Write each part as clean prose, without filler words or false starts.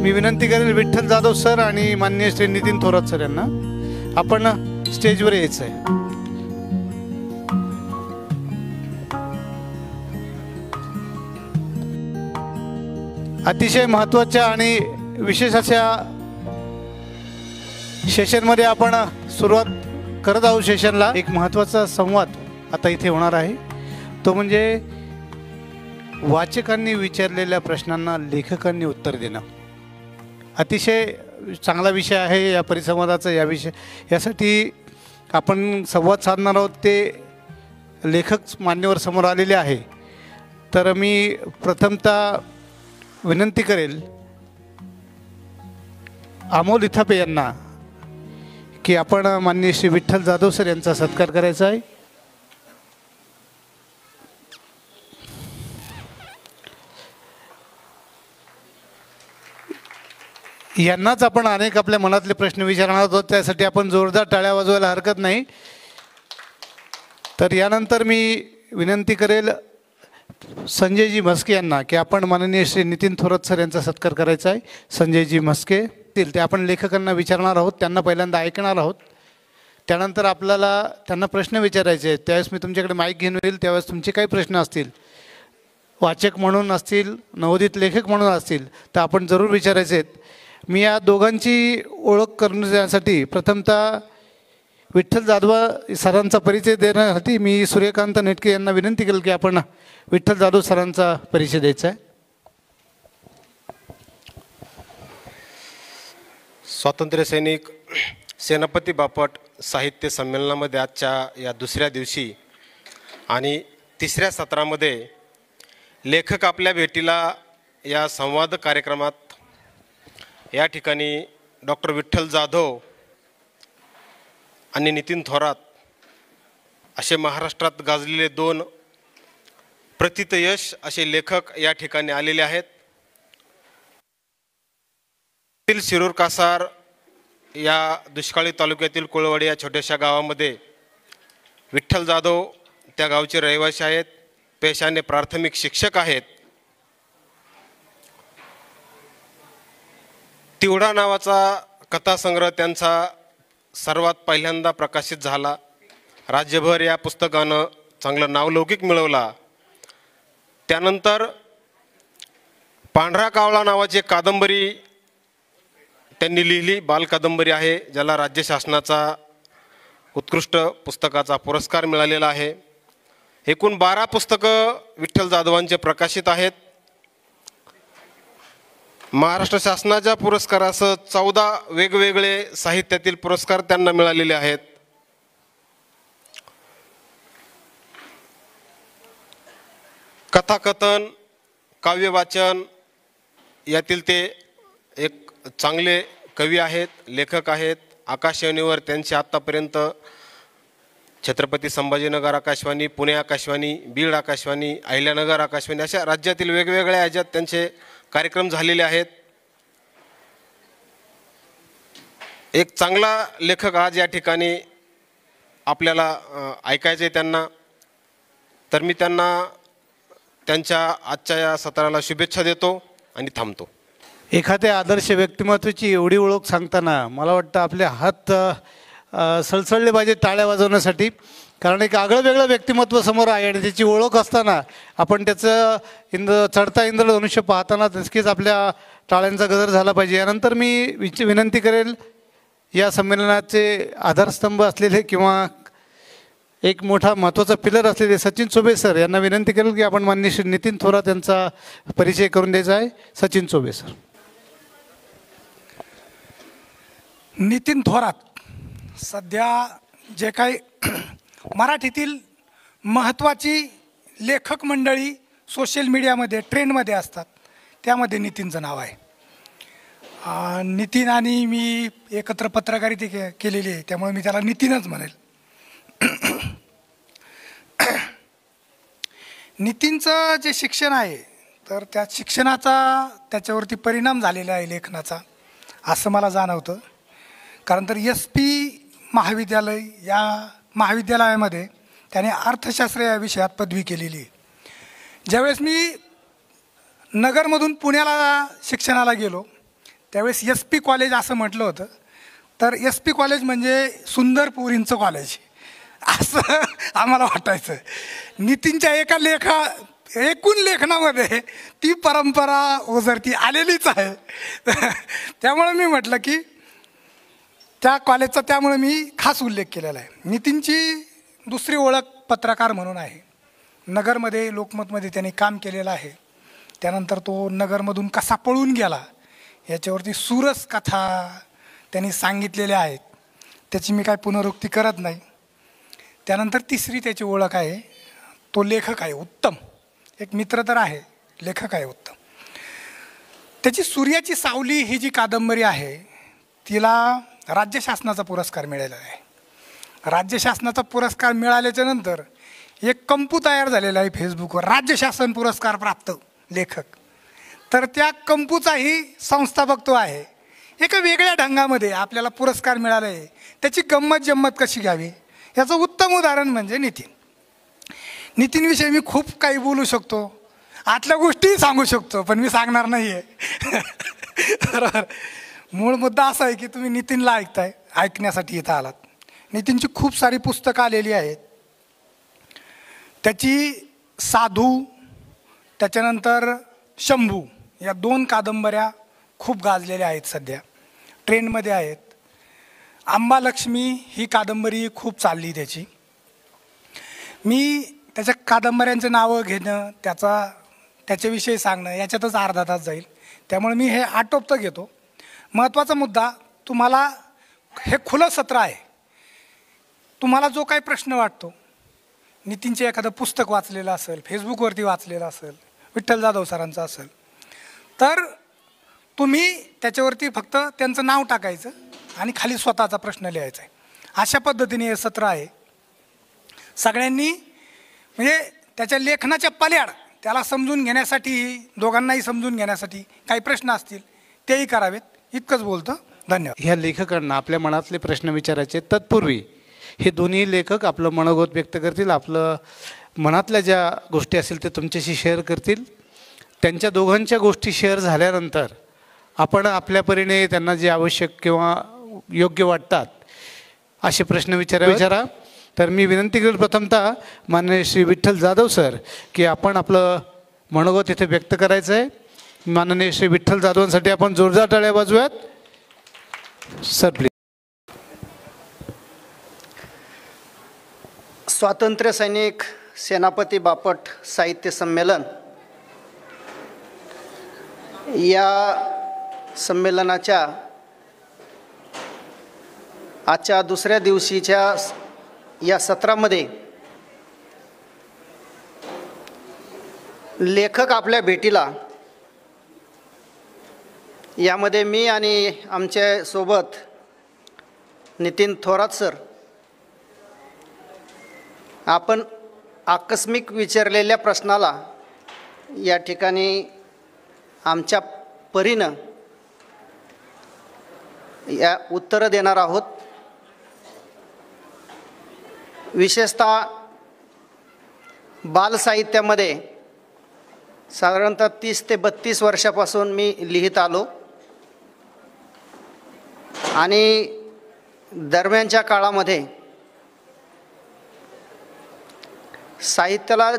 मी विनंती करेन विठ्ठल जाधव सर आणि माननीय श्री नितीन थोरात सर यांना आपण स्टेजवर यायचं आहे. अतिशय महत्त्वाच्या आणि विशेष अशा सेशनमध्ये आपण सुरुवात करत आहोत. सेशनला एक महत्त्वाचा संवाद आता इथे होणार आहे, तो म्हणजे वाचकांनी विचारलेल्या प्रश्नांना लेखकांनी उत्तर देणं. अतिशय चांगला विषय आहे या परिसंवादाचा. यासाठी आपण संवाद साधणार आहोत ते लेखक मान्यवर समोर आलेले आहे. तर मी प्रथमतः विनंती करेल अमोल इथापे यांना की आपण माननीय श्री विठ्ठल जाधव सर यांचा सत्कार करायचा आहे. यांनाच आपण अनेक आपल्या मनातले प्रश्न विचारणार आहोत, त्यासाठी आपण जोरदार टाळ्या वाजवायला हरकत नाही. तर यानंतर मी विनंती करेल संजयजी म्हस्के यांना की आपण माननीय श्री नितीन थोरात सर यांचा सत्कार करायचा आहे. संजयजी म्हस्के ते आपण लेखकांना विचारणार आहोत, त्यांना पहिल्यांदा ऐकणार आहोत. त्यानंतर आपल्याला त्यांना प्रश्न विचारायचे आहेत. त्यावेळेस मी तुमच्याकडे माईक घेऊन येईल. त्यावेळेस तुमचे काही प्रश्न असतील, वाचक म्हणून असतील, नवोदित लेखक म्हणून असतील, तर आपण जरूर विचारायचे आहेत. मी या दोघांची ओळख करण्यासाठी प्रथमतः विठ्ठल जाधव सरांचा परिचय देण्यासाठी मी सूर्यकांत नेटके यांना विनंती केली की आपण विठ्ठल जाधव सरांचा परिचय द्यायचा आहे. स्वातंत्र्य सैनिक सेनापती बापट साहित्य संमेलनामध्ये आजच्या या दुसऱ्या दिवशी आणि तिसऱ्या सत्रामध्ये लेखक आपल्या भेटीला या संवाद कार्यक्रमात या ठिकाणी डॉक्टर विठ्ठल जाधव आणि नितीन थोरात असे महाराष्ट्रात गाजलेले दोन प्रथितयश असे लेखक या ठिकाणी आलेले आहेत. शिरूर कासार या दुष्काळी तालुक्यातील कोळवाडी या छोट्याशा गावामध्ये विठ्ठल जाधव त्या गावचे रहिवासी आहेत. पेशाने प्राथमिक शिक्षक आहेत. तिवडा नावाचा कथासंग्रह त्यांचा सर्वात पहिल्यांदा प्रकाशित झाला. राज्यभर या पुस्तकानं चांगलं नावलौकिक मिळवला. त्यानंतर पांढरा कावळा नावाची कादंबरी त्यांनी लिहिली, बालकादंबरी आहे, ज्याला राज्य शासनाचा उत्कृष्ट पुस्तकाचा पुरस्कार मिळालेला आहे. एकूण 12 पुस्तकं विठ्ठल जाधवांचे प्रकाशित आहेत. महाराष्ट्र शासनाच्या पुरस्कारासह 14 वेगवेगळे साहित्यातील पुरस्कार त्यांना मिळालेले आहेत. कथाकथन, काव्यवाचन यातील ते एक चांगले कवी आहेत, लेखक आहेत. आकाशवाणीवर त्यांचे आत्तापर्यंत छत्रपती संभाजीनगर आकाशवाणी, पुणे आकाशवाणी, बीड आकाशवाणी, अहिल्यानगर आकाशवाणी अशा राज्यातील वेगवेगळ्या ह्याच्यात त्यांचे कार्यक्रम झालेले आहेत. एक चांगला लेखक आज या ठिकाणी आपल्याला ऐकायचे त्यांना. तर मी त्यांना त्यांच्या आजच्या या सत्राला शुभेच्छा देतो आणि थांबतो. एखाद्या आदर्श व्यक्तिमत्वाची एवढी ओळख सांगताना मला वाटतं आपले हात सळसळले पाहिजे टाळ्या वाजवण्यासाठी. कारण एक आगळं वेगळं व्यक्तिमत्व समोर आहे आणि त्याची ओळख असताना आपण त्याचं चढता इंद्रधनुष्य पाहताना नक्कीच आपल्या टाळ्यांचा गजर झाला पाहिजे. यानंतर मी विनंती करेल या संमेलनाचे आधारस्तंभ असलेले किंवा एक मोठा महत्त्वाचा पिलर असलेले सचिन चोबे सर यांना विनंती करेल की आपण माननीय श्री नितीन थोरात यांचा परिचय करून द्यायचा आहे. सचिन चोबे सर. नितीन थोरात सध्या जे काही मराठीतील महत्त्वाची लेखक मंडळी सोशल मीडियामध्ये ट्रेंडमध्ये असतात त्यामध्ये नितीनचं नाव आहे. नितीन आणि मी एकत्र पत्रकारिता केलेली आहे, त्यामुळे मी त्याला नितीनच म्हणेल. नितीनचं जे शिक्षण आहे तर त्या शिक्षणाचा त्याच्यावरती परिणाम झालेला आहे लेखनाचा असं मला जाणवतं. कारण तर SP महाविद्यालय या महाविद्यालयामध्ये त्याने अर्थशास्त्र या विषयात पदवी केलेली आहे. ज्यावेळेस मी नगरमधून पुण्याला शिक्षणाला गेलो त्यावेळेस एस पी कॉलेज असं म्हटलं होतं. तर एस पी कॉलेज म्हणजे सुंदर पोरींचं कॉलेज असं आम्हाला वाटायचं. नितीनच्या एकूण लेखनामध्ये ती परंपरा ओझरती आलेलीच आहे. त्यामुळे मी म्हटलं की त्या कॉलेजचा त्यामुळे मी खास उल्लेख केलेला आहे. नितीनची दुसरी ओळख पत्रकार म्हणून आहे. नगरमध्ये लोकमतमध्ये त्यांनी काम केलेलं आहे. त्यानंतर तो नगरमधून कसा पळून गेला याच्यावरती सुरस कथा त्यांनी सांगितलेल्या आहेत. त्याची मी काय पुनरुक्ती करत नाही. त्यानंतर तिसरी त्याची ओळख आहे, तो लेखक आहे उत्तम. एक मित्र तर आहे, लेखक आहे उत्तम. त्याची सूर्याची सावली ही जी कादंबरी आहे तिला राज्य शासनाचा पुरस्कार मिळालेला आहे. राज्य शासनाचा पुरस्कार मिळाल्याच्या नंतर एक कंपू तयार झालेला आहे फेसबुकवर, राज्य शासन पुरस्कार प्राप्त लेखक. तर त्या कंपूचाही संस्थापक तो आहे. एका वेगळ्या ढंगामध्ये आपल्याला पुरस्कार मिळाला आहे, त्याची गंमत जम्मत कशी घ्यावी याचं उत्तम उदाहरण म्हणजे नितीन. नितीनविषयी मी खूप काही बोलू शकतो, आतल्या गोष्टीही सांगू शकतो, पण मी सांगणार नाही आहे. बरोबर. मूळ मुद्दा असा आहे की तुम्ही नितीनला ऐकण्यासाठी इथं आलात. नितीनची खूप सारी पुस्तकं आलेली आहेत. त्याची साधू, त्याच्यानंतर शंभू या 2 कादंबऱ्या खूप गाजलेल्या आहेत, सध्या ट्रेंडमध्ये आहेत. आंबालक्ष्मी ही कादंबरी खूप चालली त्याची. मी त्याच्या कादंबऱ्यांचं नावं घेणं, त्याच्याविषयी सांगणं याच्यातच अर्धा तास जाईल. त्यामुळे मी हे आटोपतं घेतो. महत्त्वाचा मुद्दा, तुम्हाला हे खुलं सत्र आहे. तुम्हाला जो काही प्रश्न वाटतो, नितीनचे एखादं पुस्तक वाचलेलं असेल, फेसबुकवरती वाचलेलं असेल, विठ्ठल जाधव सरांचं असेल, तर तुम्ही त्याच्यावरती फक्त त्यांचं नाव टाकायचं आणि खाली स्वतःचा प्रश्न लिहायचा आहे. अशा पद्धतीने हे सत्र आहे. सगळ्यांनी म्हणजे त्याच्या लेखनाच्या पल्याड त्याला समजून घेण्यासाठी, दोघांनाही समजून घेण्यासाठी काही प्रश्न असतील तेही करावेत. इतकंच बोलतो. धन्यवाद. ह्या लेखकांना आपल्या मनातले प्रश्न विचारायचे. तत्पूर्वी हे दोन्ही लेखक आपलं मनोगत व्यक्त करतील, आपलं मनातल्या ज्या गोष्टी असतील ते तुमच्याशी शेअर करतील. त्यांच्या दोघांच्या गोष्टी शेअर झाल्यानंतर आपण आपल्या परीने त्यांना जे आवश्यक किंवा योग्य वाटतात असे प्रश्न विचारा. तर मी विनंती करेल प्रथमतः माननीय श्री विठ्ठल जाधव सर की आपण आपलं मनोगत इथे व्यक्त करायचं आहे. माननीय श्री विठ्ठल जाधवांसाठी आपण जोरदार टाळ्या वाजवूयात. Sir please. स्वातंत्र्य सैनिक सेनापती बापट साहित्य संमेलन या संमेलनाच्या आजच्या दुसऱ्या दिवशीच्या या सत्रामध्ये लेखक आपल्या भेटीला, यामध्ये मी आणि आमच्या सोबत नितीन थोरात सर, आपण आकस्मिक विचारलेल्या प्रश्नाला या ठिकाणी आमच्या परीनं या उत्तरं देणार आहोत. विशेषतः बालसाहित्यामध्ये साधारणतः 30 ते 32 वर्षापासून मी लिहित आलो आणि दरम्यानच्या काळामध्ये साहित्याला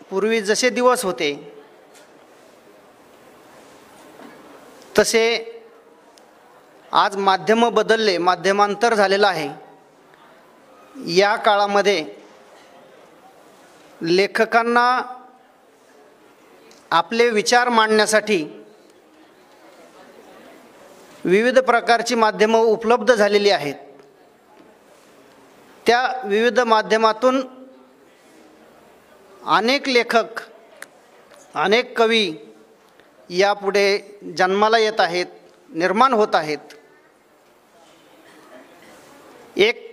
पूर्वी जसे दिवस होते तसे आज माध्यम बदलले, माध्यमांतर झालेलं आहे. या काळामध्ये लेखकांना आपले विचार मांडण्यासाठी विविध प्रकारची माध्यमं उपलब्ध झालेली आहेत. त्या विविध माध्यमातून अनेक लेखक, अनेक कवी यापुढे जन्माला येत आहेत, निर्माण होत आहेत. एक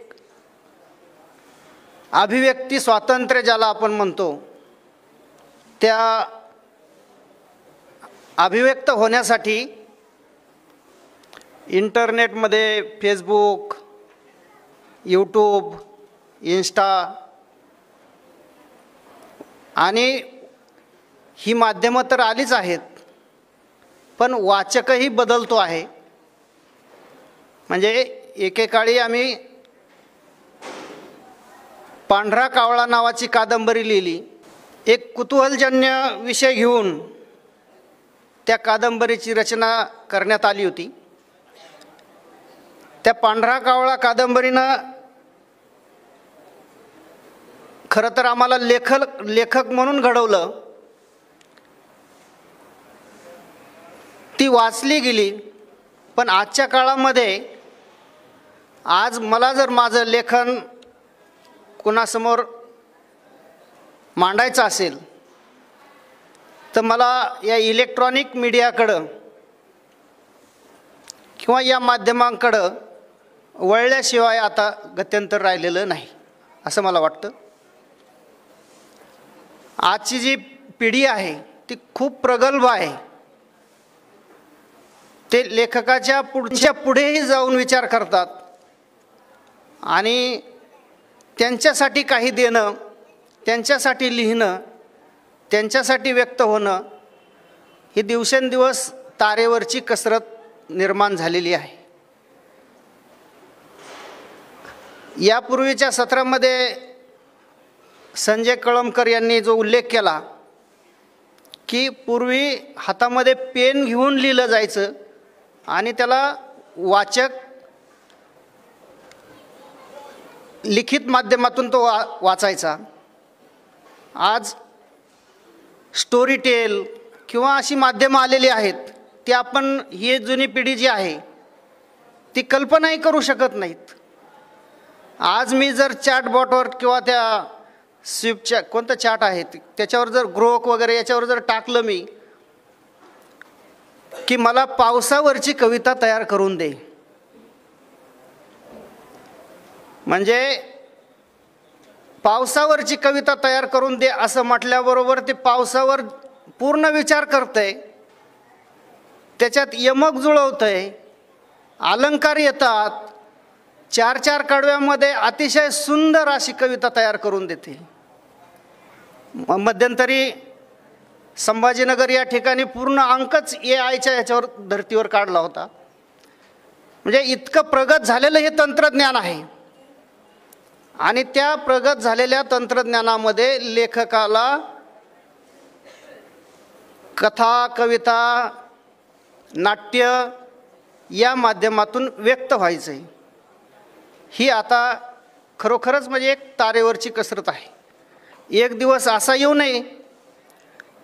अभिव्यक्ती स्वातंत्र्य ज्याला आपण म्हणतो, त्या अभिव्यक्त होण्यासाठी इंटरनेटमध्ये फेसबुक, यूट्यूब, इन्स्टा आणि ही माध्यमं तर आलीच आहेत, पण वाचकही बदलतो आहे. म्हणजे एकेकाळी आम्ही पांढरा कावळा नावाची कादंबरी लिहिली. एक कुतूहलजन्य विषय घेऊन त्या कादंबरीची रचना करण्यात आली होती. त्या पांढरा कावळा कादंबरीनं खरं तर आम्हाला लेखक म्हणून घडवलं. ती वाचली गेली. पण आजच्या काळामध्ये आज मला जर माझं लेखन कोणासमोर मांडायचं असेल तर मला या इलेक्ट्रॉनिक मीडियाकडं किंवा या माध्यमांकडं वळल्याशिवाय आता गत्यंतर राहिलेलं नाही असं मला वाटतं. आजची जी पिढी आहे ती खूप प्रगल्भ आहे. ते लेखकाच्या पुढेही जाऊन विचार करतात आणि त्यांच्यासाठी काही देणं, त्यांच्यासाठी लिहिणं, त्यांच्यासाठी व्यक्त होणं ही दिवसेंदिवस तारेवरची कसरत निर्माण झालेली आहे. यापूर्वीच्या सत्रामध्ये संजय कळमकर यांनी जो उल्लेख केला की पूर्वी हातामध्ये पेन घेऊन लिहिलं जायचं आणि त्याला वाचक लिखित माध्यमातून तो वाचायचा. आज स्टोरी टेल किंवा अशी माध्यमं आलेली आहेत ती आपण ही जुनी पिढी जी आहे ती कल्पनाही करू शकत नाहीत. आज मी जर चॅटबॉटवर किंवा त्या स्विपच्या कोणतं चॅट आहे त्याच्यावर जर ग्रोक वगैरे याच्यावर जर टाकलं मी की मला पावसावरची कविता तयार करून दे, म्हणजे पावसावरची कविता तयार करून दे असं म्हटल्याबरोबर ते पावसावर पूर्ण विचार करतंय, त्याच्यात यमक जुळवतंय, अलंकार येतात, 4-4 कडव्यामध्ये अतिशय सुंदर अशी कविता तयार करून देते. मध्यंतरी संभाजीनगर या ठिकाणी पूर्ण अंकच AIच्या याच्यावर धर्तीवर काढला होता. म्हणजे इतकं प्रगत झालेलं हे तंत्रज्ञान आहे आणि त्या प्रगत झालेल्या तंत्रज्ञानामध्ये लेखकाला कथा, कविता, नाट्य या माध्यमातून व्यक्त व्हायचं आहे. ही आता खरोखरच म्हणजे एक तारेवरची कसरत आहे. एक दिवस असा येऊ नये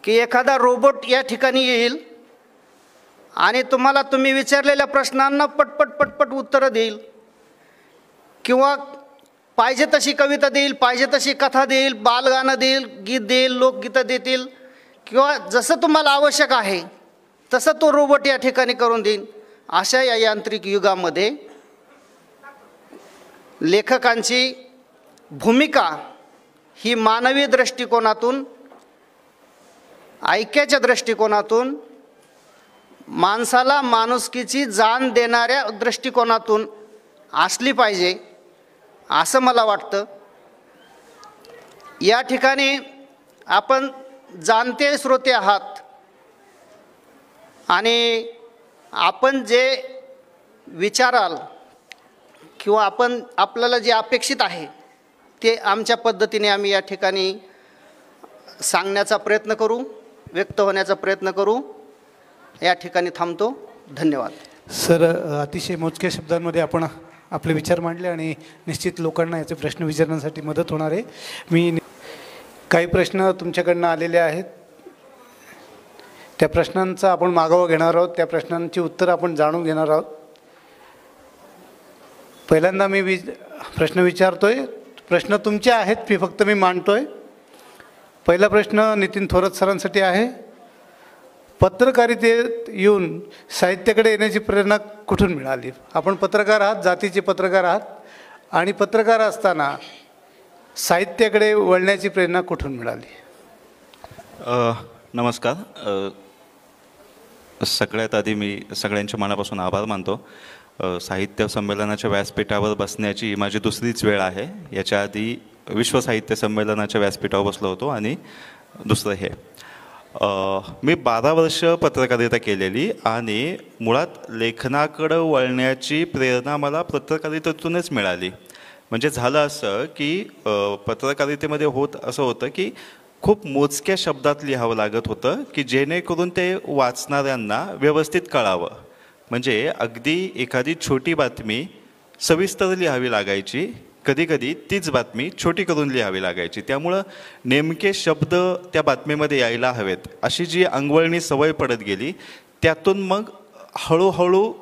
की एखादा रोबोट या ठिकाणी येईल आणि तुम्ही विचारलेल्या प्रश्नांना पटपट उत्तरं देईल किंवा पाहिजे तशी कविता देईल, पाहिजे तशी कथा देईल, बालगाणं देईल, गीत देईल, लोकगीतं देतील किंवा जसं तुम्हाला आवश्यक आहे तसं तो रोबोट या ठिकाणी करून देईल. अशा या यांत्रिक युगामध्ये लेखकांची भूमिका ही मानवी दृष्टिकोनातून, ऐक्याच्या दृष्टिकोनातून, माणसाला माणुसकीची जाण देणाऱ्या दृष्टिकोनातून असली पाहिजे असं मला वाटतं. या ठिकाणी आपण जाणते श्रोते आहात आणि आपण जे विचाराल किंवा आपल्याला जे अपेक्षित आहे ते आमच्या पद्धतीने आम्ही या ठिकाणी सांगण्याचा प्रयत्न करू, व्यक्त होण्याचा प्रयत्न करू. या ठिकाणी थांबतो. धन्यवाद. सर, अतिशय मोजक्या शब्दांमध्ये आपण आपले विचार मांडले आणि निश्चित लोकांना याचे प्रश्न विचारण्यासाठी मदत होणार आहे. मी काही प्रश्न तुमच्याकडनं आलेले आहेत, त्या प्रश्नांचा आपण मागोवा घेणार आहोत, त्या प्रश्नांची उत्तरं आपण जाणून घेणार आहोत. पहिल्यांदा मी प्रश्न विचारतोय. प्रश्न तुमचे आहेत, फक्त मी मांडतोय. पहिला प्रश्न नितीन थोरात सरांसाठी आहे. पत्रकारितेत येऊन साहित्याकडे येण्याची प्रेरणा कुठून मिळाली? आपण पत्रकार आहात, जातीचे पत्रकार आहात, आणि पत्रकार असताना साहित्याकडे वळण्याची प्रेरणा कुठून मिळाली? नमस्कार. सगळ्यात आधी मी सगळ्यांच्या मनापासून आभार मानतो. साहित्य संमेलनाच्या व्यासपीठावर बसण्याची माझी दुसरीच वेळ आहे. याच्या आधी विश्व साहित्य संमेलनाच्या व्यासपीठावर बसलो होतो आणि दुसरं हे. मी 12 वर्ष पत्रकारिता केलेली आणि मुळात लेखनाकडं वळण्याची प्रेरणा मला पत्रकारितेतूनच मिळाली. म्हणजे झालं असं की पत्रकारितेमध्ये असं होतं की खूप मोजक्या शब्दात लिहावं लागत होतं की जेणेकरून ते वाचणाऱ्यांना व्यवस्थित कळावं. म्हणजे अगदी एखादी छोटी बातमी सविस्तर लिहावी लागायची, कधीकधी तीच बातमी छोटी करून लिहावी लागायची. त्यामुळं नेमके शब्द त्या बातमीमध्ये यायला हवेत अशी जी अंगवळणी सवय पडत गेली, त्यातून मग हळूहळू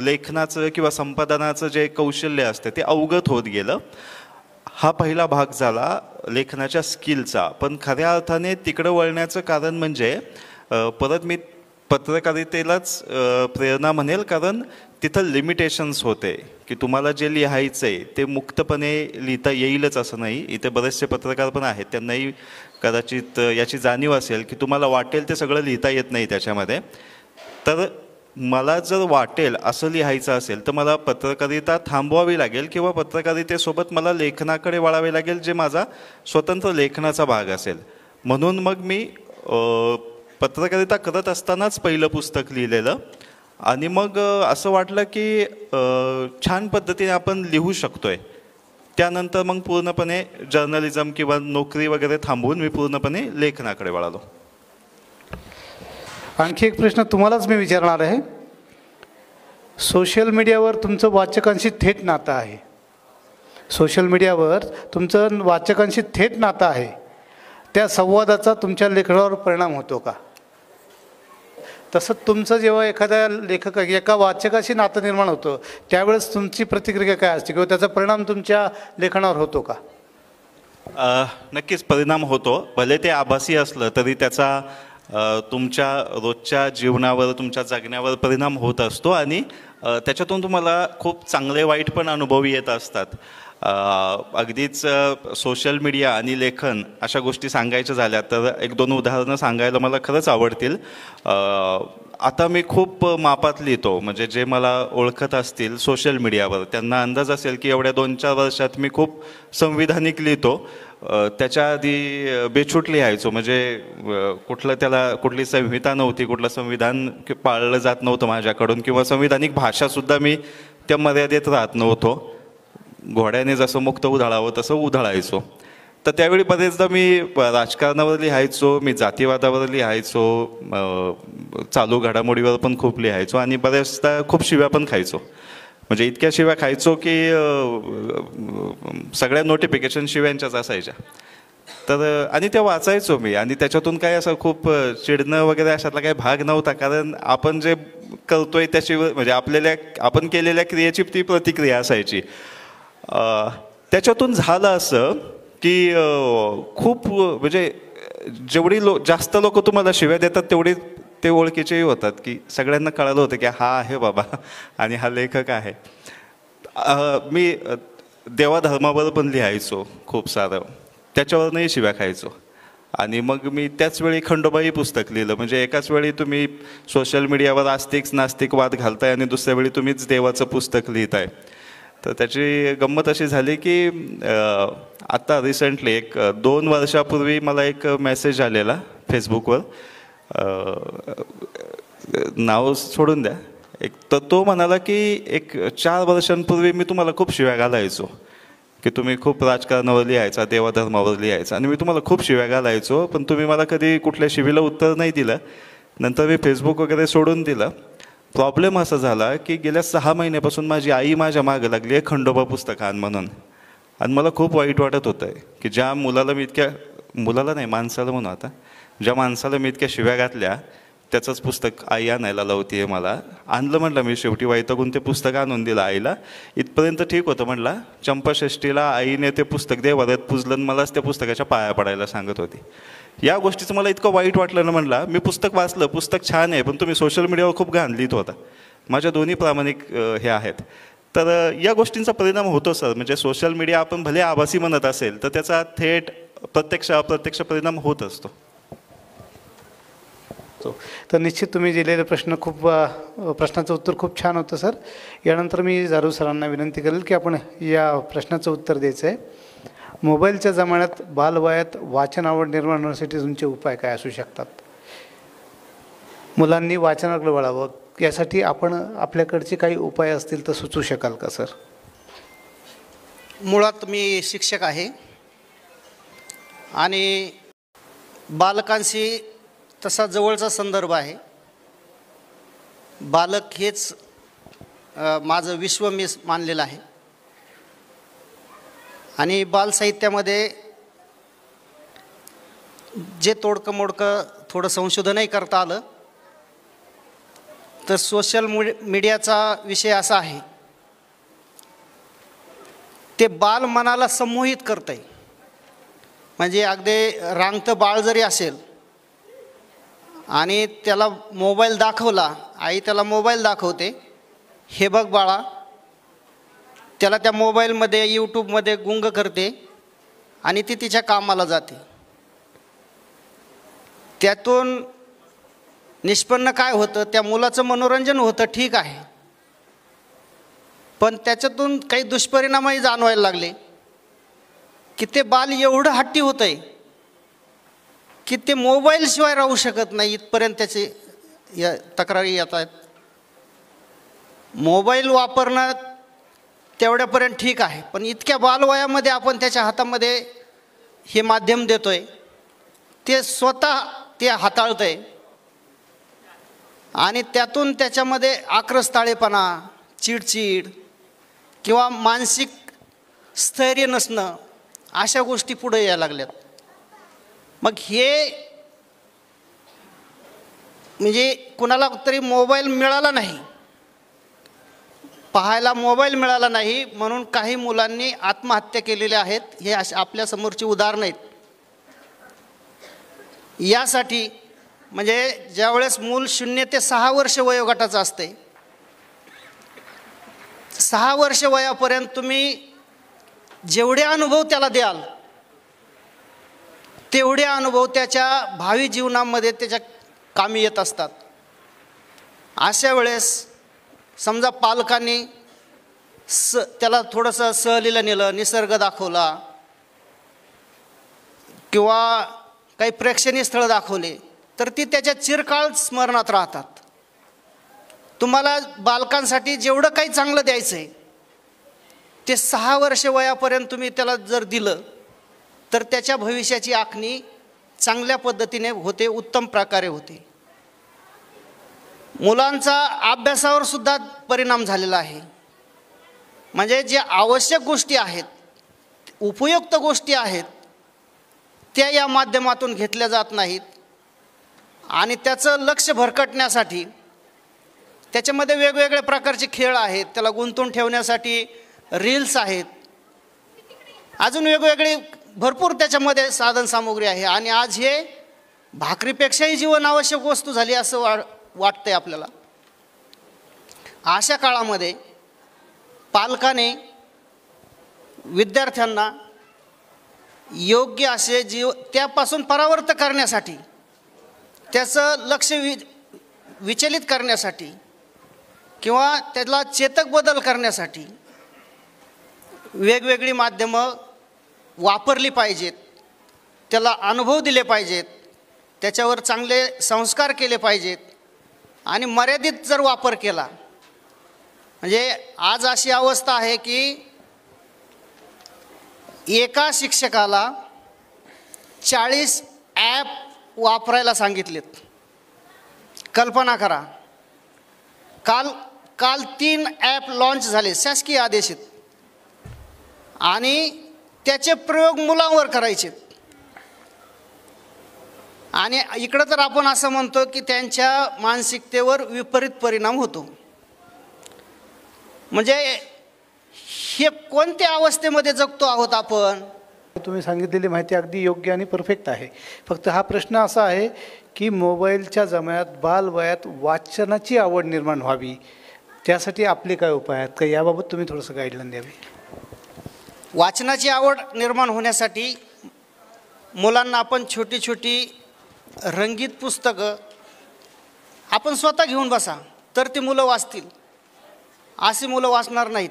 लेखनाचं किंवा संपादनाचं जे कौशल्य असतं ते अवगत होत गेलं. हा पहिला भाग झाला लेखनाच्या स्किलचा. पण खऱ्या अर्थाने तिकडं वळण्याचं कारण म्हणजे परत मी पत्रकारितेलाच प्रेरणा म्हणेल, कारण तिथं लिमिटेशन्स होते की तुम्हाला जे लिहायचं आहे ते मुक्तपणे लिहिता येईलच असं नाही. इथे बरेचसे पत्रकार पण आहेत, त्यांनाही कदाचित याची जाणीव असेल की तुम्हाला वाटेल ते सगळं लिहिता येत नाही त्याच्यामध्ये. तर मला जर वाटेल असं लिहायचं असेल तर मला पत्रकारिता थांबवावी लागेल किंवा पत्रकारितेसोबत मला लेखनाकडे वळावे लागेल, जे माझा स्वतंत्र लेखनाचा भाग असेल. म्हणून मग मी पत्रकारिता करत असतानाच पहिलं पुस्तक लिहिलेलं आणि मग असं वाटलं की छान पद्धतीने आपण लिहू शकतोय. त्यानंतर मग पूर्णपणे जर्नलिझम किंवा नोकरी वगैरे थांबवून मी पूर्णपणे लेखनाकडे वळालो. आणखी एक प्रश्न तुम्हालाच मी विचारणार आहे. सोशल मीडियावर तुमचं वाचकांशी थेट नातं आहे. सोशल मीडियावर तुमचं वाचकांशी थेट नातं आहे. त्या संवादाचा तुमच्या लेखनावर परिणाम होतो का? तसं तुमचं जेव्हा एखाद्या एका वाचकाशी नातं निर्माण होतं त्यावेळेस तुमची प्रतिक्रिया काय असते किंवा त्याचा परिणाम तुमच्या लेखनावर होतो का? नक्कीच परिणाम होतो. भले ते आभासी असलं तरी त्याचा तुमच्या रोजच्या जीवनावर, तुमच्या जगण्यावर परिणाम होत असतो आणि त्याच्यातून तुम्हाला खूप चांगले वाईट पण अनुभव येत असतात. अगदीच सोशल मीडिया आणि लेखन अशा गोष्टी सांगायच्या झाल्या तर 1-2 उदाहरणं सांगायला मला खरंच आवडतील. आता मी खूप मापात लिहितो. म्हणजे जे मला ओळखत असतील सोशल मीडियावर त्यांना अंदाज असेल की एवढ्या 2-4 वर्षात मी खूप संविधानिक लिहितो. त्याच्या आधी बेछूट लिहायचो. म्हणजे कुठली संहिता नव्हती, कुठलं संविधान पाळलं जात नव्हतं माझ्याकडून किंवा संविधानिक भाषासुद्धा मी त्या मर्यादेत राहत नव्हतो. घोड्याने जसं मुक्त उधळावं तसं उधळायचो. तर त्यावेळी बरेचदा मी राजकारणावर लिहायचो, मी जातीवादावर लिहायचो, चालू घडामोडीवर पण खूप लिहायचो आणि बऱ्याचदा खूप शिव्या पण खायचो. म्हणजे इतक्या शिव्या खायचो की सगळ्या नोटिफिकेशन शिव्यांच्याच असायच्या. तर आणि त्या वाचायचो मी आणि त्याच्यातून काय असं खूप चिडणं वगैरे अशातला काही भाग नव्हता. कारण आपण जे करतोय त्याची म्हणजे आपण केलेल्या क्रियेची ती प्रतिक्रिया असायची. त्याच्यातून झालं असं की खूप म्हणजे जेवढी जास्त लोक तुम्हाला शिव्या देतात तेवढी ते ओळखीचेही होतात की सगळ्यांना कळालं होतं की हा आहे बाबा आणि हा लेखक आहे. मी देवाधर्मावर पण लिहायचो खूप सारं, त्याच्यावरनंही शिव्या खायचो. आणि मग मी त्याच वेळी खंडोबाई पुस्तक लिहिलं. म्हणजे एकाच वेळी तुम्ही सोशल मीडियावर आस्तिक नास्तिक वाद घालताय आणि दुसऱ्या वेळी तुम्हीच देवाचं पुस्तक लिहिताय. तर त्याची गंमत अशी झाली की आता रिसेंटली 1-2 वर्षापूर्वी मला एक मेसेज आलेला फेसबुकवर, नाव सोडून द्या. तर तो म्हणाला की 4 वर्षांपूर्वी मी तुम्हाला खूप शिव्या घालायचो की तुम्ही खूप राजकारणावर लिहायचा, देवाधर्मावर लिहायचा आणि मी तुम्हाला खूप शिव्या घालायचो, पण तुम्ही मला कधी कुठल्या शिवीला उत्तर नाही दिलं. नंतर मी फेसबुक वगैरे सोडून दिलं. प्रॉब्लेम असा झाला की गेल्या 6 महिन्यापासून माझी आई माझ्या मागं लागली आहे खंडोबा पुस्तक आण म्हणून. आणि मला खूप वाईट वाटत होतं आहे की ज्या माणसाला मी इतक्या शिव्या घातल्या त्याचंच पुस्तक आई आणायला लावते मला. आणलं म्हटलं मी, शेवटी वैतागून ते पुस्तक आणून दिलं आईला. इथपर्यंत ठीक होतं. म्हटलं चंपाषष्ठीला आईने ते पुस्तक देवाऱ्यात पुजलं आणि मलाच त्या पुस्तकाच्या पाया पडायला सांगत होती. या गोष्टीचं मला इतकं वाईट वाटलं ना. म्हणला मी पुस्तक वाचलं, पुस्तक छान आहे, पण तुम्ही सोशल मीडियावर खूप घाण लिहित होता. माझ्या दोन्ही प्रामाणिक हे आहेत. तर या गोष्टींचा परिणाम होतो सर. म्हणजे सोशल मीडिया आपण भले आभासी म्हणत असेल तर त्याचा थेट प्रत्यक्ष अप्रत्यक्ष परिणाम होत असतो. तर निश्चित तुम्ही दिलेले प्रश्नाचं उत्तर खूप छान होतं सर. यानंतर मी जारू सरांना विनंती करेल की आपण या प्रश्नाचं उत्तर द्यायचं आहे. मोबाईलच्या जमान्यात बालवयात वाचन आवड निर्माण होण्यासाठी तुमचे उपाय काय असू शकतात? मुलांनी वाचनाकडे वळावं यासाठी आपण आपल्याकडचे काही उपाय असतील तर सुचवू शकाल का सर? मुळात मी शिक्षक आहे आणि बालकांशी तसा जवळचा संदर्भ आहे. बालक हेच माझं विश्व मी मानलेलं आहे. आणि बालसाहित्यामध्ये जे तोडकं मोडकं थोडं संशोधनही करता आलं तर सोशल मीडियाचा विषय असा आहे, ते बाल मनाला संमोहित करतं आहे. म्हणजे अगदी रांगतं बाळ जरी असेल आणि त्याला मोबाईल दाखवला, आई त्याला मोबाईल दाखवते, हे बघ बाळा, त्याला त्या मोबाईलमध्ये यूट्यूबमध्ये गुंग करते आणि ती तिच्या कामाला जाते. त्यातून निष्पन्न काय होतं, त्या मुलाचं मनोरंजन होतं, ठीक आहे, पण त्याच्यातून काही दुष्परिणामही जाणवायला लागले की ते बाल एवढं हट्टी होतं आहे की ते मोबाईलशिवाय राहू शकत नाही, इथपर्यंत त्याचे या तक्रारी येत आहेत. मोबाईल वापरणं तेवढ्यापर्यंत ठीक आहे, पण इतक्या बालवयामध्ये आपण त्याच्या हातामध्ये हे माध्यम देतो आहे, ते स्वतः ते हाताळतं आहे आणि त्यातून त्याच्यामध्ये आक्रस्ताळेपणा, चिडचिड किंवा मानसिक स्थैर्य नसणं अशा गोष्टी पुढे यायला लागल्यात. मग हे म्हणजे कुणाला तरी मोबाईल मिळाला नाही, पाहायला मोबाईल मिळाला नाही म्हणून काही मुलांनी आत्महत्या केलेल्या आहेत. हे आपल्यासमोरची उदाहरणं आहेत. यासाठी म्हणजे ज्यावेळेस मूल 0 ते 6 वर्ष वयोगटाचं असते, 6 वर्ष वयापर्यंत तुम्ही जेवढे अनुभव त्याला द्याल तेवढे अनुभव त्याच्या भावी जीवनामध्ये त्याच्या कामी येत असतात. अशा वेळेस समजा पालकांनी त्याला थोडंसं सहलीला नेलं, निसर्ग दाखवला किंवा काही प्रेक्षणीय स्थळं दाखवले तर ती त्याच्या चिरकाळ स्मरणात राहतात. तुम्हाला बालकांसाठी जेवढं काही चांगलं द्यायचं आहे ते 6 वर्ष वयापर्यंत तुम्ही त्याला जर दिलं तर त्याच्या भविष्याची आखणी चांगल्या पद्धतीने होते, उत्तम प्रकारे होते. मुलांचा अभ्यासावर सुद्धा परिणाम झालेला आहे. म्हणजे जे आवश्यक गोष्टी आहेत, उपयुक्त गोष्टी आहेत, त्या या माध्यमातून घेतल्या जात नाहीत आणि त्याचं लक्ष भरकटण्यासाठी त्याच्यामध्ये वेगवेगळ्या प्रकारचे खेळ आहेत, त्याला गुंतवून ठेवण्यासाठी रील्स आहेत, अजून वेगवेगळी भरपूर त्याच्यामध्ये साधनसामुग्री आहे. आणि आज हे भाकरीपेक्षाही जीवनावश्यक वस्तू झाली असं वाटतंय आपल्याला. अशा काळामध्ये पालकाने विद्यार्थ्यांना योग्य असे त्यापासून परावर्त करण्यासाठी, त्याचं लक्ष विचलित करण्यासाठी किंवा त्याला चेतक बदल करण्यासाठी वेगवेगळी माध्यमं वापरली पाहिजेत, त्याला अनुभव दिले पाहिजेत, त्याच्यावर चांगले संस्कार केले पाहिजेत. आणि मर्यादित जर वापर केला, म्हणजे आज अशी अवस्था आहे की एका शिक्षकाला 40 ॲप वापरायला सांगितलेत. कल्पना करा, काल 3 ॲप लॉन्च झाले शासकीय आदेशित आणि त्याचे प्रयोग मुलांवर करायचे. आणि इकडं तर आपण असं म्हणतो की त्यांच्या मानसिकतेवर विपरीत परिणाम होतो. म्हणजे हे कोणत्या अवस्थेमध्ये जगतो आहोत आपण? तुम्ही सांगितलेली माहिती अगदी योग्य आणि परफेक्ट आहे. फक्त हा प्रश्न असा आहे की मोबाईलच्या जमान्यात बालवयात वाचनाची आवड निर्माण व्हावी, त्यासाठी आपले काय उपाय आहेत का, याबाबत तुम्ही थोडंसं गाईडलाईन द्यावी. वाचनाची आवड निर्माण होण्यासाठी मुलांना आपण छोटी छोटी रंगीत पुस्तकं आपण स्वतः घेऊन बसा तर ती मुलं वाचतील. अशी मुलं वाचणार नाहीत.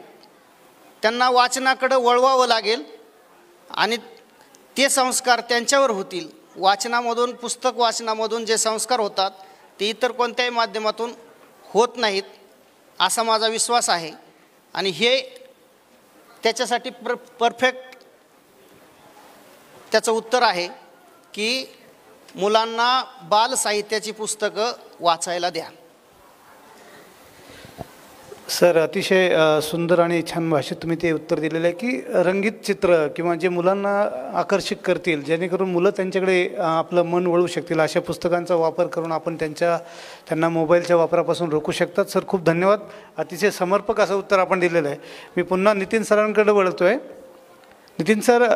त्यांना वाचनाकडं वळवावं लागेल आणि ते संस्कार त्यांच्यावर होतील. वाचनामधून, पुस्तक वाचनामधून जे संस्कार होतात ते इतर कोणत्याही माध्यमातून होत नाहीत असा माझा विश्वास आहे. आणि हे त्याच्यासाठी परफेक्ट त्याचं उत्तर आहे की मुलांना बालसाहित्याची पुस्तकं वाचायला द्या. सर, अतिशय सुंदर आणि छान भाषेत तुम्ही ते उत्तर दिलेलं आहे की रंगीत चित्र किंवा जे मुलांना आकर्षित करतील, जेणेकरून मुलं त्यांच्याकडे आपलं मन वळू शकतील, अशा पुस्तकांचा वापर करून आपण त्यांना मोबाईलच्या वापरापासून रोखू शकतात. सर, खूप धन्यवाद. अतिशय समर्पक असं उत्तर आपण दिलेलं आहे. मी पुन्हा नितीन सरांकडे वळतो आहे. नितीन सर,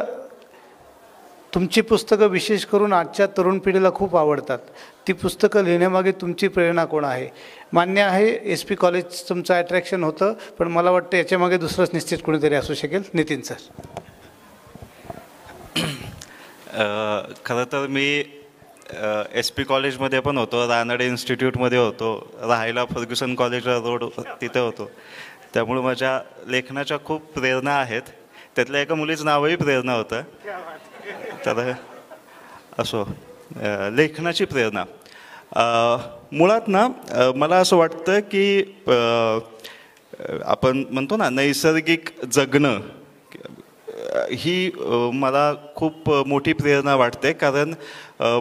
तुमची पुस्तकं विशेष करून आजच्या तरुण पिढीला खूप आवडतात. ती पुस्तकं लिहिण्यामागे तुमची प्रेरणा कोण आहे? मान्य आहे SP कॉलेज तुमचं अट्रॅक्शन होतं, पण मला वाटतं याच्यामागे दुसरंच निश्चित कोणीतरी असू शकेल. नितीन सर. खरं तर मी SP कॉलेजमध्ये पण होतो, रानडे इन्स्टिट्यूटमध्ये होतो, राहायला फर्ग्युसन कॉलेज रोड तिथे होतो. त्यामुळे माझ्या लेखनाच्या खूप प्रेरणा आहेत. त्यातल्या एका मुलीचं नावही प्रेरणा होतं. तर असो, लेखनाची प्रेरणा मुळात ना मला असं वाटतं की आपण म्हणतो ना नैसर्गिक जगणं, ही मला खूप मोठी प्रेरणा वाटते. कारण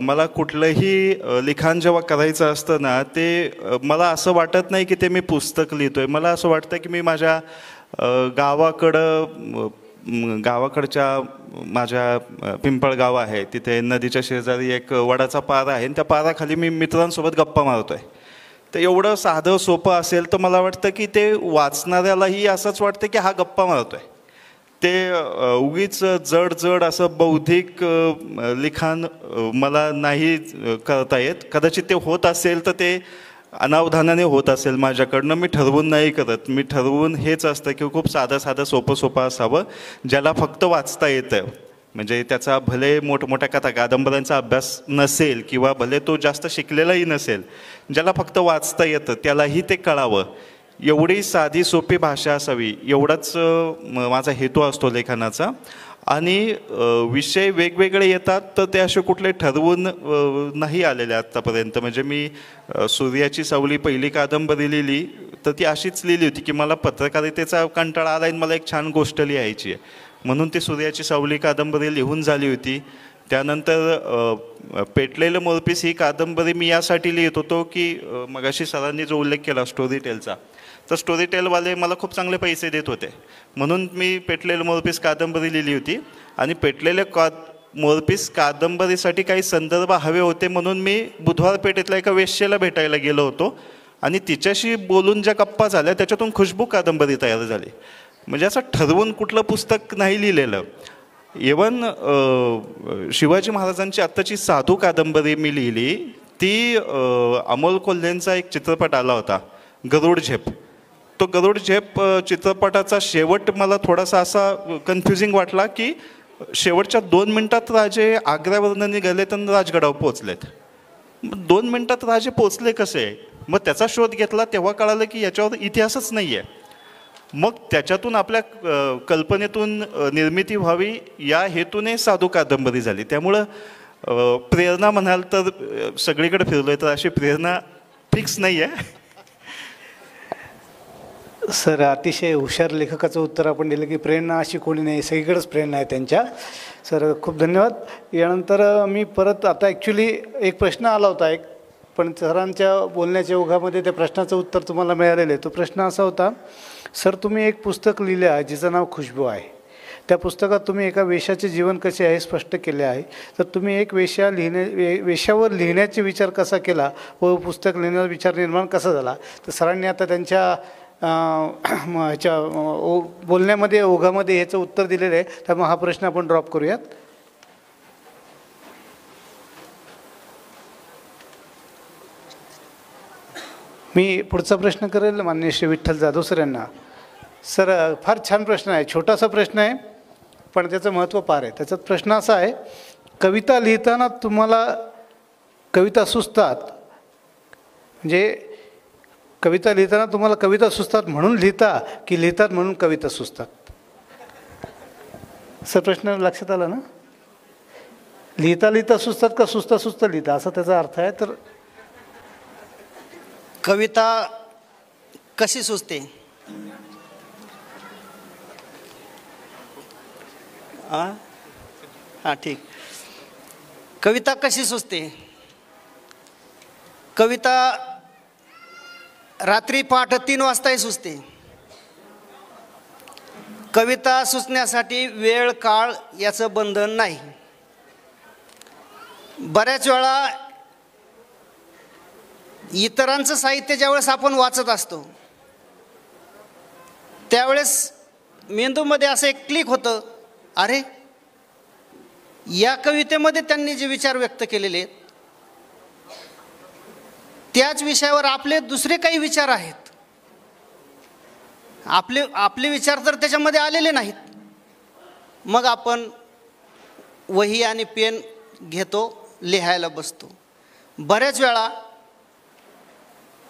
मला कुठलंही लिखाण जेव्हा करायचं असतं ना, ते मला असं वाटत नाही की ते मी पुस्तक लिहितोय. मला असं वाटतं की मी माझ्या गावाकडच्या माझ्या पिंपळगाव आहे, तिथे नदीच्या शेजारी एक वडाचा पारा आहे आणि त्या पाराखाली मी मित्रांसोबत गप्पा मारतोय. तर एवढं साधं सोपं असेल तर मला वाटतं की ते वाचणाऱ्यालाही असंच वाटतं की हा गप्पा मारतोय. ते उगीच जड असं बौद्धिक लिखाण मला नाही करता येत. कदाचित ते होत असेल तर ते अनावधानाने होत असेल माझ्याकडनं. मी ठरवून नाही करत. मी ठरवून हेच असतं की खूप साधं सोपं असावं, ज्याला फक्त वाचता येतं. म्हणजे त्याचा भले मोठमोठ्या कथा कादंबऱ्यांचा अभ्यास नसेल किंवा भले तो जास्त शिकलेलाही नसेल, ज्याला फक्त वाचता येतं त्यालाही ते कळावं, एवढी साधी सोपी भाषा असावी, एवढाच माझा हेतू असतो लेखनाचा. आणि विषय वेगवेगळे येतात तर ते असे कुठले ठरवून नाही आलेले आत्तापर्यंत. म्हणजे मी सूर्याची सावली पहिली कादंबरी लिहिली तर ती अशीच लिहिली होती की मला पत्रकारितेचा कंटाळा आला आणि मला एक छान गोष्ट लिहायची आहे, म्हणून ती सूर्याची सावली कादंबरी लिहून झाली होती. त्यानंतर पेटलेलं मोरपीस ही कादंबरी मी यासाठी लिहित होतो की मगाशी सरांनी जो उल्लेख केला स्टोरी टेलचा, तर स्टोरी टेलवाले मला खूप चांगले पैसे देत होते, म्हणून मी पेटलेलं मोरपीस कादंबरी लिहिली होती. आणि पेटलेले मोरपीस कादंबरीसाठी काही संदर्भ हवे होते, म्हणून मी बुधवार पेठेतल्या एका वेश्येला भेटायला गेलो होतो आणि तिच्याशी बोलून ज्या गप्पा झाल्या त्याच्यातून खुशबू कादंबरी तयार झाली. म्हणजे असं ठरवून कुठलं पुस्तक नाही लिहिलेलं. इवन शिवाजी महाराजांची आत्ताची साधू कादंबरी मी लिहिली, ती अमोल कोल्हेंचा एक चित्रपट आला होता गरुड झेप. तो गरुड झेप चित्रपटाचा शेवट मला थोडासा असा कन्फ्युजिंग वाटला की शेवटच्या 2 मिनिटात राजे आग्र्यावरनं निघाले तर राजगडावर पोचलेत. 2 मिनिटात राजे पोचले कसे? मग त्याचा शोध घेतला तेव्हा कळालं की याच्यावर इतिहासच नाही आहे. मग त्याच्यातून आपल्या कल्पनेतून निर्मिती व्हावी या हेतूने साधू कादंबरी झाली. त्यामुळं प्रेरणा म्हणाल तर सगळीकडे फिरलोय तर अशी प्रेरणा फिक्स नाही आहे. सर, अतिशय हुशार लेखकाचं उत्तर आपण दिलं की प्रेरणा अशी कोणी नाही, सगळीकडेच प्रेरणा आहे त्यांच्या. सर, खूप धन्यवाद. यानंतर मी परत आता ॲक्च्युली एक प्रश्न आला होता एक, पण सरांच्या बोलण्याच्या ओघामध्ये त्या प्रश्नाचं उत्तर तुम्हाला मिळालेलं आहे. तो प्रश्न असा होता, सर तुम्ही एक पुस्तक लिहिलं आहे जिचं नाव खुशबू आहे. त्या पुस्तकात तुम्ही एका वेश्याचे जीवन कसे आहे स्पष्ट केले आहे. तर तुम्ही एक वेश्यावर लिहिण्याचा विचार कसा केला व पुस्तक लिहिण्याचा विचार निर्माण कसा झाला? तर सरांनी आता त्यांच्या ह्याच्या बोलण्यामध्ये ओघामध्ये ह्याचं उत्तर दिलेलं आहे. त्यामुळे हा प्रश्न आपण ड्रॉप करूयात. मी पुढचा प्रश्न करेल माननीय श्री विठ्ठल जाधव सर यांना. सर, फार छान प्रश्न आहे, छोटासा प्रश्न आहे पण त्याचं महत्त्व फार आहे. त्याचा प्रश्न असा आहे, कविता लिहिताना तुम्हाला कविता सुचतात, म्हणजे कविता लिहिताना तुम्हाला कविता सुचतात म्हणून लिहिता की लिहितात म्हणून कविता सुचतात? सर, प्रश्न लक्षात आला ना? लिहिता सुचतात का सुचता लिहिता, असा त्याचा अर्थ आहे. तर कविता कशी सुचते? हां ठीक. कविता कशी सुचते? कविता रात्री पहाटे 3 वाजताही सुचते. कविता सुचण्यासाठी वेळ काळ याचं बंधन नाही. बऱ्याच वेळा इतरांचं साहित्य ज्यावेळेस आपण वाचत असतो त्यावेळेस मेंदूमध्ये असं एक क्लिक होतं, अरे या कवितेमध्ये त्यांनी जे विचार व्यक्त केलेले आहेत त्याच विषयावर आपले दुसरे काही विचार आहेत. आपले विचार तर त्याच्यामध्ये आलेले नाहीत. मग आपण वही आणि पेन घेतो, लिहायला बसतो. बऱ्याच वेळा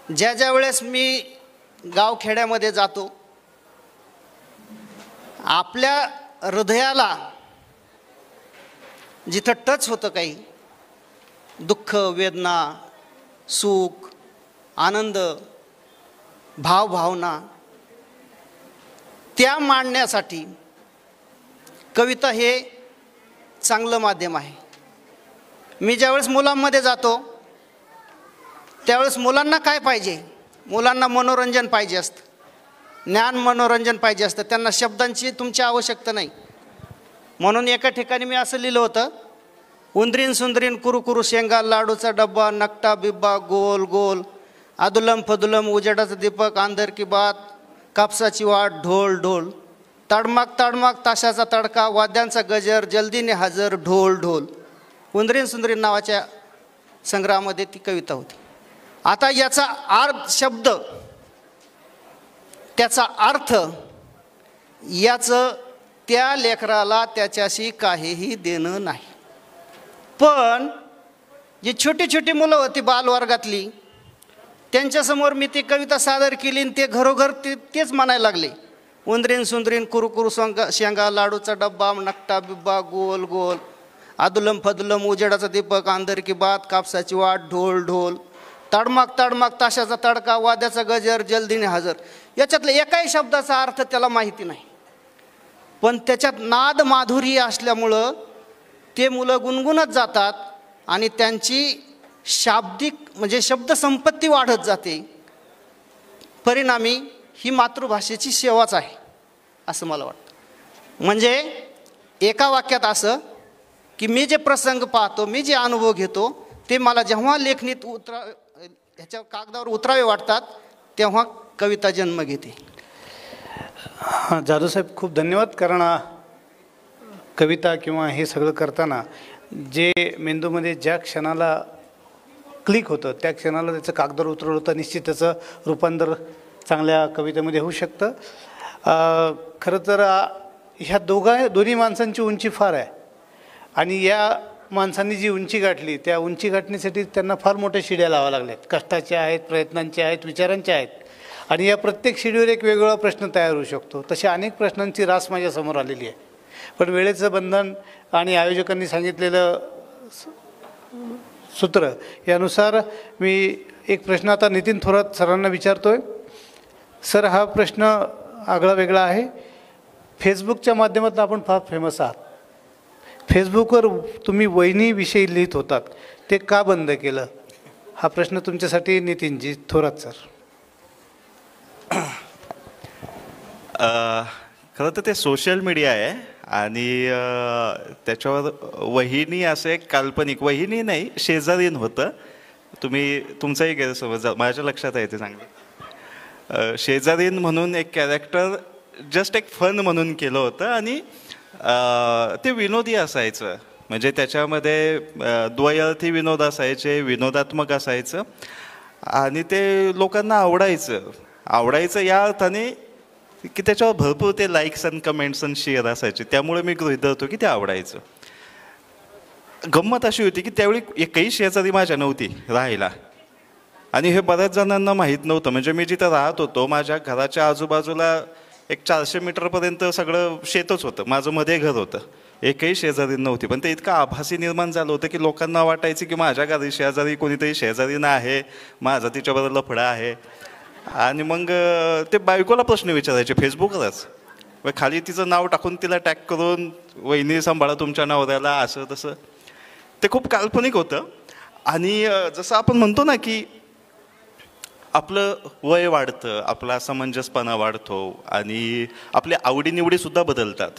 ज्या वेळेस मी गावखेड्यामध्ये जातो, आपल्या हृदयाला जिथं टच होतं, काही दुःख, वेदना, सुख, आनंद, भावना, त्या मांडण्यासाठी कविता हे चांगलं माध्यम आहे. मी ज्यावेळेस मुलांमध्ये जातो त्यावेळेस मुलांना काय पाहिजे? मुलांना मनोरंजन पाहिजे असतं, ज्ञान मनोरंजन पाहिजे असतं. त्यांना शब्दांची तुमची आवश्यकता नाही. म्हणून एका ठिकाणी मी असं लिहिलं होतं, उंदरीन सुंदरीन कुरू कुरू शेंगा, लाडूचा डब्बा, नकटा बिब्बा, गोल गोल, अदुलम फदुलम, उजेडाचा दीपक, अंधर की बात, कापसाची वाट, ढोल ढोल, तडमाक तडमाक, ताशाचा तडका, वाद्यांचा गजर, जल्दीने हजर, ढोल ढोल. उंदरीन सुंदरीन नावाच्या संग्रहामध्ये ती कविता होती. आता याचा शब्द, त्याचा अर्थ याचं त्या लेकराला त्याच्याशी काहीही देणं नाही. पण जी छोटी छोटी मुलं होती बालवर्गातली, त्यांच्यासमोर मी ती कविता सादर केली आणि ते घरोघर तेच म्हणायला लागले, उंदरीन सुंदरीन कुरू कुरू शेंगा, लाडूचा डब्बा, नकटा बिब्बा, गोल गोल, अदुलम फदुलम, उजेडाचा दीपक, अंधर की बात, कापसाची वाट, ढोल ढोल, तडमाक तडमाक, ताशाचा तडका, वाद्याचा गजर, जल्दीने हजर. याच्यातल्या एकाही शब्दाचा अर्थ त्याला माहिती नाही. पण त्याच्यात नाद माधुर्य असल्यामुळं ते मुलं गुणगुणत जातात आणि त्यांची शाब्दिक म्हणजे शब्दसंपत्ती वाढत जाते. परिणामी ही मातृभाषेची सेवाच आहे असं मला वाटतं. म्हणजे एका वाक्यात असं की मी जे प्रसंग पाहतो, मी जे अनुभव घेतो, ते मला जेव्हा लेखणीत ह्याच्या कागदावर उतरावे वाटतात तेव्हा कविता जन्म घेते. हां, जाधव साहेब खूप धन्यवाद. कारण कविता किंवा हे सगळं करताना जे मेंदूमध्ये ज्या क्षणाला क्लिक होतं त्या क्षणाला त्याचं कागदावर उतरवलं होतं, निश्चित त्याचं रूपांतर चांगल्या कवितेमध्ये होऊ शकतं. खरं तर ह्या दोन्ही माणसांची उंची फार आहे आणि या माणसांनी जी उंची गाठली त्या उंची गाठण्यासाठी त्यांना फार मोठ्या शिड्या लावाव्या लागल्यात. कष्टाच्या आहेत, प्रयत्नांच्या आहेत, विचारांच्या आहेत. आणि या प्रत्येक शिडीवर एक वेगवेगळा प्रश्न तयार होऊ शकतो. तसे अनेक प्रश्नांची रास माझ्यासमोर आलेली आहे. पण वेळेचं बंधन आणि आयोजकांनी सांगितलेलं सूत्र यानुसार मी एक प्रश्न आता नितीन थोरात सरांना विचारतोय. सर, हा प्रश्न आगळा वेगळा आहे. फेसबुकच्या माध्यमातून आपण फार फेमस आहात. फेसबुकवर तुम्ही वहिनीविषयी लिहित होतात, ते का बंद केलं? हा प्रश्न तुमच्यासाठी नितीनजी थोरात सर. खरं तर ते सोशल मीडिया आहे आणि त्याच्यावर वहिनी असं एक काल्पनिक, वहिनी नाही शेजारीन होतं. तुमचाही गैरसमज माझ्या लक्षात आहे ते चांगलं. शेजारीन म्हणून एक कॅरेक्टर जस्ट एक फन म्हणून केलं होतं आणि ते विनोदी असायचं. म्हणजे त्याच्यामध्ये द्वयार्थी विनोद असायचे, विनोदात्मक असायचं आणि ते लोकांना आवडायचं या अर्थाने की त्याच्यावर भरपूर ते लाईक्स आणि कमेंट्स आणि शेअर असायचे. त्यामुळे मी गृहीत धरतो की ते आवडायचं. गंमत अशी होती की त्यावेळी एकही शेजारी माझ्या नव्हती राहायला आणि हे बऱ्याच जणांना माहीत नव्हतं. म्हणजे मी जिथं राहत होतो माझ्या घराच्या आजूबाजूला एक 400 मीटरपर्यंत सगळं शेतच होतं. माझं मध्ये घर होतं. एकही शेजारी नव्हती. पण ते इतकं आभासी निर्माण झालं होतं की लोकांना वाटायचं की माझ्या घरी शेजारी कोणीतरी शेजारी ना आहे, माझा तिच्याबरोबर लफडा आहे. आणि मग ते बायकोला प्रश्न विचारायचे फेसबुकवरच, खाली तिचं नाव टाकून तिला टॅग करून वहिनी सांभाळा तुमच्या नवऱ्याला, असं तसं. ते खूप काल्पनिक होतं. आणि जसं आपण म्हणतो ना की आपलं वय वाढतं, आपला समंजसपणा वाढतो आणि आपल्या आवडीनिवडीसुद्धा बदलतात.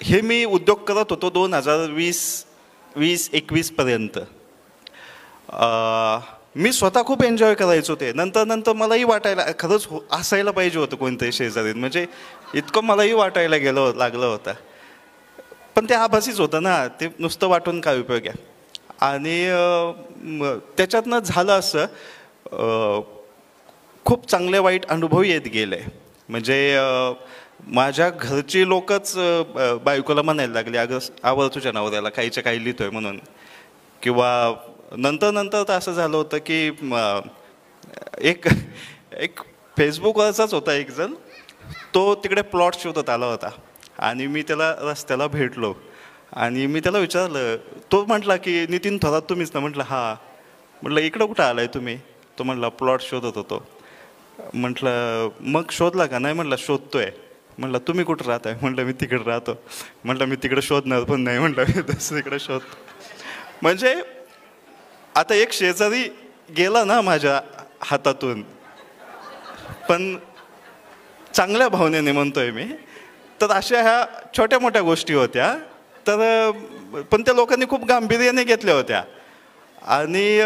हे मी उद्योग करत होतो 2020-21पर्यंत. मी स्वतः खूप एन्जॉय करायचो ते. नंतर मलाही वाटायला खरंच असायला पाहिजे होतं कोणतंही शेजारी, म्हणजे इतकं मलाही वाटायला लागलं होतं. पण ते आभासीच होतं ना, ते नुसतं वाटून काय उपयोग आहे. आणि त्याच्यातनं झालं असं खूप चांगले वाईट अनुभव येत गेले. म्हणजे माझ्या घरची लोकच बायकोला म्हणायला लागली, अगं आवर तुझ्या नवऱ्याला, काहीच्या काही लिहितोय म्हणून. किंवा नंतर तर असं झालं होतं की एक फेसबुकवरचाच होता एक जण, तो तिकडे प्लॉट शोधत आला होता आणि मी त्याला रस्त्याला भेटलो आणि मी त्याला विचारलं. तो म्हटला की नितीन थोरात तुम्हीच ना? म्हटलं हां. म्हटलं इकडं कुठं आलाय तुम्ही? तो म्हटला प्लॉट शोधत होतो. म्हटलं मग शोधला का? नाही म्हटलं शोधतोय. म्हटलं तुम्ही कुठं राहताय? म्हटलं मी तिकडे राहतो. म्हटलं मी तिकडे शोधणार पण नाही, म्हटलं मी दुसरीकडे शोधतो. म्हणजे आता एक शेजारी गेला ना माझ्या हातातून, पण चांगल्या भावनेने म्हणतोय मी. तर अशा ह्या छोट्या मोठ्या गोष्टी होत्या, तर पण त्या लोकांनी खूप गांभीर्याने घेतल्या होत्या. आणि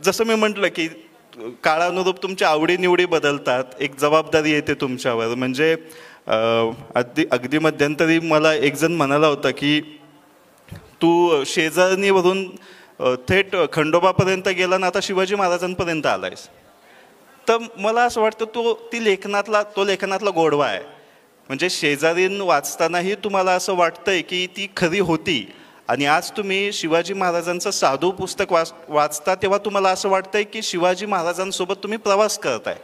जसं मी म्हटलं की काळानुरूप तुमच्या आवडीनिवडी बदलतात, एक जबाबदारी येते तुमच्यावर. म्हणजे अगदी मध्यंतरी मला एक जण म्हणाला होता की तू शेजारणीवरून थेट खंडोबापर्यंत गेला ना, आता शिवाजी महाराजांपर्यंत आलायस. तर मला असं वाटतं तो लेखनातला गोडवा आहे. म्हणजे शेजारीन वाचतानाही तुम्हाला असं वाटतंय की ती खरी होती, आणि आज तुम्ही शिवाजी महाराजांचं साधू पुस्तक वाचता तेव्हा तुम्हाला असं वाटतंय की शिवाजी महाराजांसोबत तुम्ही प्रवास करताय.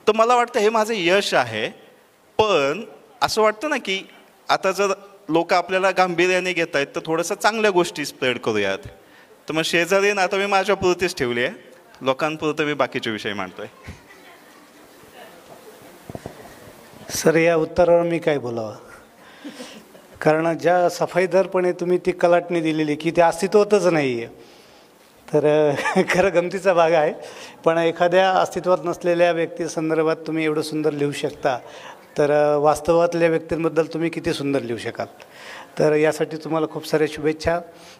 तर मला वाटतं हे माझं यश आहे. पण असं वाटतं ना की आता जर लोक आपल्याला गांभीर्याने घेत आहेत तर थोडंसं चांगल्या गोष्टी स्प्रेड करूयात. तर मग शेजारीन आता मी माझ्या पुरतीच ठेवली आहे, लोकांपुरतं मी बाकीचे विषय मांडतोय. सर, या उत्तरावर मी काय बोलावं? कारण ज्या सफाईदारपणे तुम्ही ती कलाटणी दिलेली की ते अस्तित्वातच नाही आहे, तर खरं गमतीचा भाग आहे. पण एखाद्या अस्तित्वात नसलेल्या व्यक्तीसंदर्भात तुम्ही एवढं सुंदर लिहू शकता, तर वास्तवातल्या व्यक्तींबद्दल तुम्ही किती सुंदर लिहू शकाल. तर यासाठी तुम्हाला खूप साऱ्या शुभेच्छा.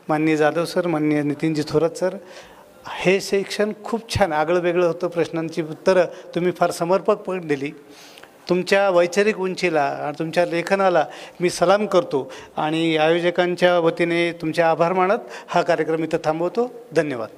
माननीय जाधव सर, माननीय नितीनजी थोरात सर, हे सेक्शन खूप छान आगळं वेगळं होतं. प्रश्नांची उत्तरं तुम्ही फार समर्पकपणे दिली. तुमच्या वैचारिक उंचीला आणि तुमच्या लेखनाला मी सलाम करतो आणि आयोजकांच्या वतीने तुमचे आभार मानत हा कार्यक्रम इथं थांबवतो. धन्यवाद.